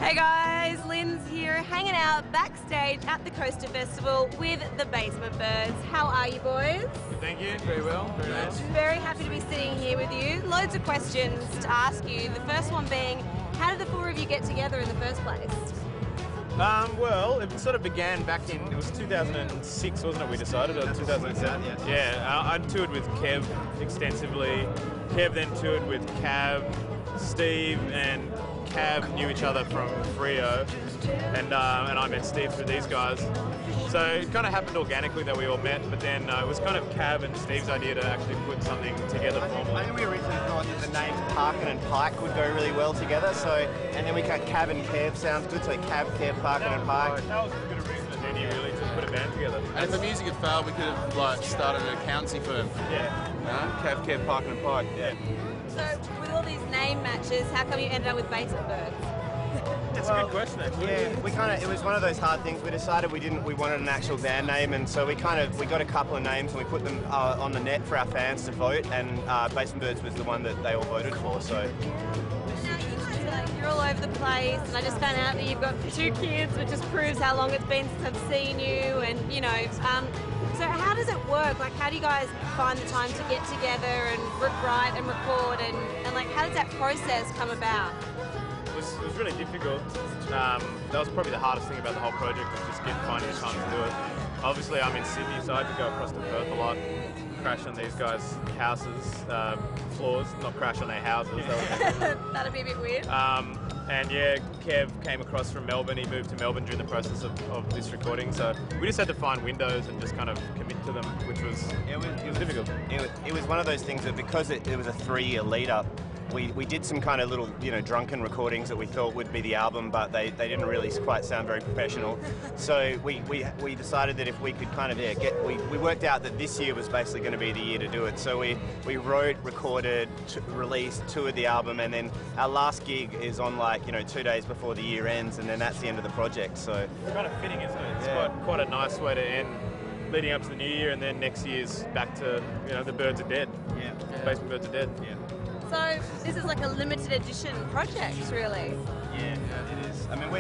Hey guys, Lynn's here, hanging out backstage at the Coaster Festival with the Basement Birds. How are you boys? Thank you, very well, very nice. Very happy to be sitting here with you. Loads of questions to ask you. The first one being, how did the four of you get together in the first place? Well, it sort of began back in, it was 2006, wasn't it, we decided, or 2007? Yeah, I toured with Kev extensively. Kev then toured with Cav, Steve and Cav knew each other from Freo, and I met Steve through these guys. So it kind of happened organically that we all met, but then it was kind of Cav and Steve's idea to actually put something together formally. I think we originally thought that the names Parkin and Pike would go really well together, and then we got Cav and Kev sounds good, so Cav, Kev, Parkin and Pike. That was as good a reason as any, really, to put a band together. And if the music had failed, we could have started an accountancy firm. Yeah. Cav, Kev, Parkin and Pike. Yeah. So with all these name matches, how come you ended up with Basement Birds? That's a good question, actually. Yeah, it was one of those hard things. We decided we wanted an actual band name, and so we got a couple of names and we put them on the net for our fans to vote, and Basement Birds was the one that they all voted for. So. Now you guys you're all over the place, and I just found out that you've got 2 kids, which just proves how long it's been since I've seen you, and so how does it work? Like, how do you guys find the time to get together and write and record, and like, how does that process come about? It was really difficult. That was probably the hardest thing about the whole project, was just finding the time to do it. Obviously, I'm in Sydney, so I had to go across to Perth a lot, crash on these guys' houses, floors, not crash on their houses. That'd be a bit weird. And yeah, Kev came across from Melbourne. He moved to Melbourne during the process of this recording, so we just had to find windows and just kind of commit to them, which was difficult. It was one of those things that because it was a 3-year lead up, we did some kind of little, drunken recordings that we thought would be the album, but they didn't really quite sound very professional. So we decided that if we could kind of, we worked out that this year was basically going to be the year to do it. So we wrote, recorded, released, toured the album, and then our last gig is on 2 days before the year ends, and then that's the end of the project. So it's kind of fitting, isn't it? It's quite a nice way to end, leading up to the new year, and then next year's back to, the Birds are dead. Yeah. Basement Birds are dead. Yeah. So this is like a limited edition project, really. Yeah, it is. I mean,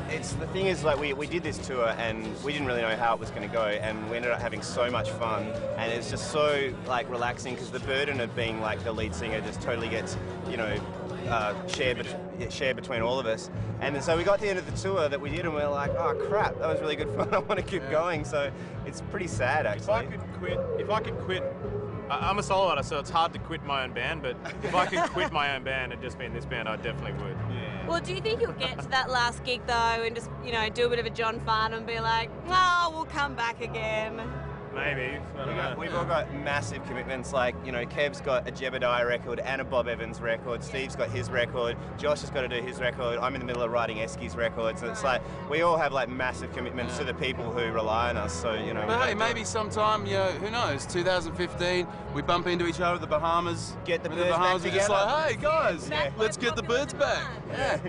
the thing is, we did this tour and we didn't really know how it was going to go, and we ended up having so much fun, and it's just so relaxing, because the burden of being the lead singer just totally gets, shared between all of us. And so we got to the end of the tour that we did, and we were like, oh crap, that was really good fun. I want to keep going. So it's pretty sad, actually. If I could quit. I'm a solo artist, so it's hard to quit my own band, but if I could quit my own band and just be in this band, I definitely would. Yeah. Well, do you think you'll get to that last gig, though, and just, do a bit of a John Farnham and be like, oh, we'll come back again? Maybe. I don't know. We've all got massive commitments, Kev's got a Jebediah record and a Bob Evans record, Steve's got his record, Josh has got to do his record, I'm in the middle of writing Esky's record, so it's we all have massive commitments to the people who rely on us, so But hey, maybe sometime, who knows, 2015, we bump into each other at the Bahamas. Get the With Birds the Bahamas back are just together. hey guys, Yeah. let's get the Birds back. Yeah.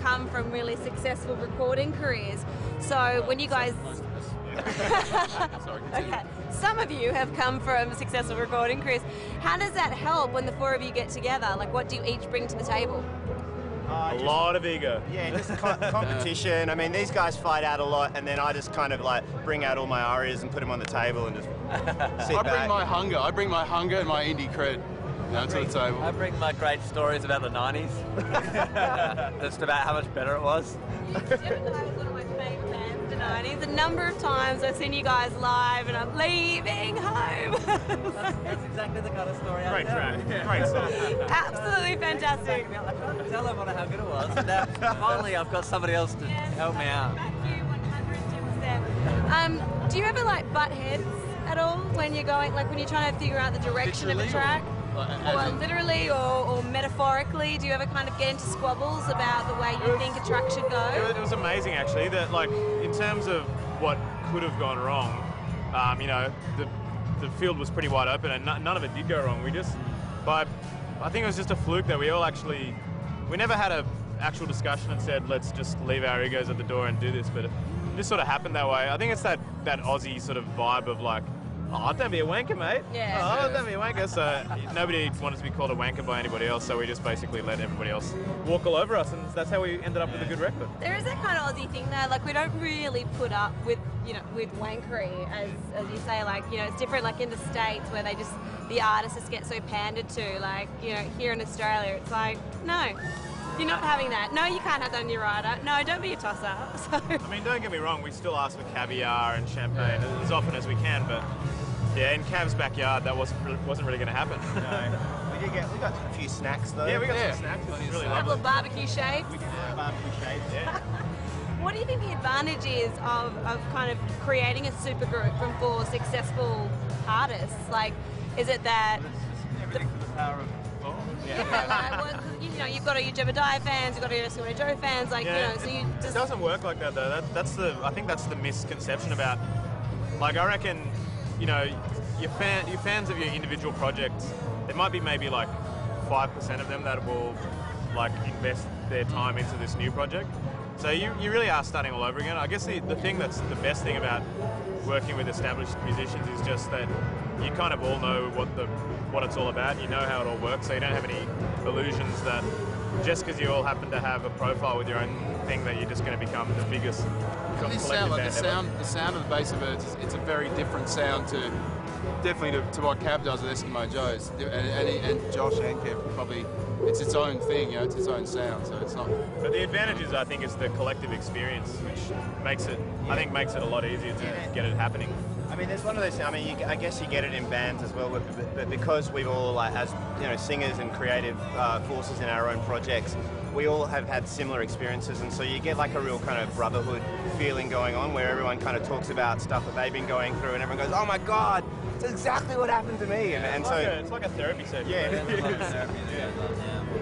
Come from really successful recording careers. So when you guys... Sorry, okay. Some of you have come from successful recording careers. How does that help when the four of you get together? What do you each bring to the table? A lot of ego. Yeah, just competition. I mean, these guys fight out a lot, and then I just kind of bring out all my arias and put them on the table and just sit I back. bring my hunger. I bring my hunger and my indie cred to the table. I bring my great stories about the 90s. Just about how much better it was. Jebediah was one of my favourite bands in the 90s. A number of times I've seen you guys live and I'm leaving home. That's exactly the kind of story I Great tell. track. Great song. Absolutely fantastic. I tried to tell everyone how good it was, and now finally I've got somebody else to help me out. Back you 110%. Do you ever butt heads at all when you're going, when you're trying to figure out the direction of a track? Or literally or metaphorically, do you ever kind of get into squabbles about the way you think a track should go? It was amazing, actually, that in terms of what could have gone wrong, the field was pretty wide open and none of it did go wrong. I think it was just a fluke that we never had a actual discussion and said, let's just leave our egos at the door and do this, but it just sort of happened that way. I think it's that Aussie sort of vibe of Oh, don't be a wanker, mate. Yeah. Oh, don't be a wanker. So nobody wanted to be called a wanker by anybody else, so we just basically let everybody else walk all over us, and that's how we ended up with a good record. There is that kind of Aussie thing there, like we don't really put up with, with wankery, as you say, like, it's different like in the States where the artists just get so pandered to, like, here in Australia, it's like, no, you're not having that. No, you can't have that on your rider. No, don't be a tosser. So. I mean, don't get me wrong, we still ask for caviar and champagne as often as we can, but yeah, in Cav's backyard, that wasn't really going to happen. No. We got a few snacks though. Yeah, we got some snacks. It's really A couple lovely. of barbecue shapes. We did barbecue shapes. Yeah. What do you think the advantage is of kind of creating a supergroup from 4 successful artists? Like, is it that... Everything for the power of four. You've got all your Jebediah fans, you've got all your Eskimo Joe fans, like, so you just... It doesn't work like that, though. I think that's the misconception about... Like, I reckon, your fans of your individual projects, there might be maybe like 5% of them that will like invest their time into this new project. So you really are starting all over again. I guess the thing that's the best thing about working with established musicians is just that you kind of all know what it's all about. You know how it all works, so you don't have any illusions that just because you all happen to have a profile with your own thing that you're just going to become the biggest collective band ever. The sound of the Basement, it's a very different sound to what Cav does with Eskimo Joe's, and Josh and Kev probably. It's its own thing, it's its own sound, so it's not... But the advantage is, I think, is the collective experience, which makes it a lot easier to get it happening. I mean, there's one of those. I mean, I guess you get it in bands as well, but because we've all, like, as singers and creative forces in our own projects, we all have had similar experiences, and so you get like a real kind of brotherhood feeling going on, where everyone kind of talks about stuff that they've been going through, and everyone goes, "Oh my God, it's exactly what happened to me," and so it's like a therapy session. Yeah.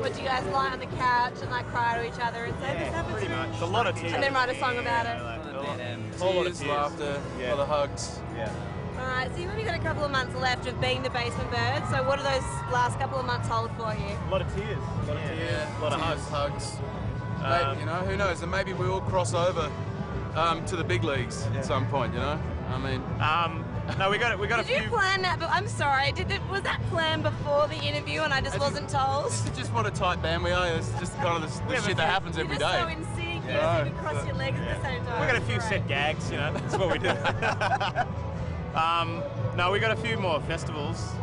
Would you guys lie on the couch and like cry to each other and say this happened pretty to me? much. It's a lot of tears. And then write a song about it. A whole lot of Tears, laughter, a lot of hugs. Yeah. Alright, so you've only got a couple of months left of being the Basement Birds, so what do those last couple of months hold for you? A lot of tears. A lot of hugs. Maybe, who knows? And maybe we all cross over to the big leagues at some point. I mean, no, we got a Did few. you plan that? But I'm sorry, was that planned before the interview and I just wasn't told? this is just what a tight band we are. It's just kind of the shit that happens You're every just day. so in sync, you Yeah. don't even cross your legs at the same time. We got a few Right. set gags, that's what we do. No, we got a few more festivals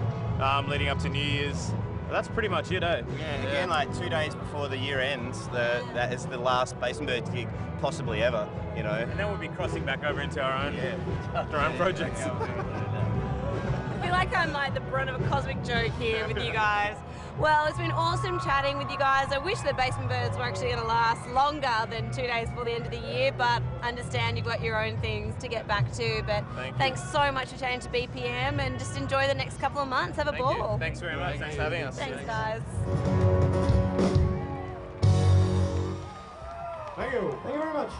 leading up to New Year's. That's pretty much it, eh? Yeah, again, like 2 days before the year ends, that is the last Basement Birds gig possibly ever, And then we'll be crossing back over into our own projects. I feel like I'm like the brunt of a cosmic joke here with you guys. Well, it's been awesome chatting with you guys. I wish the Basement Birds were actually going to last longer than 2 days before the end of the year, but I understand you've got your own things to get back to. But thanks so much for chatting to BPM, and just enjoy the next couple of months. Have a ball. Thanks very much. Thanks for having us. Thanks, guys. Thank you. Thank you very much.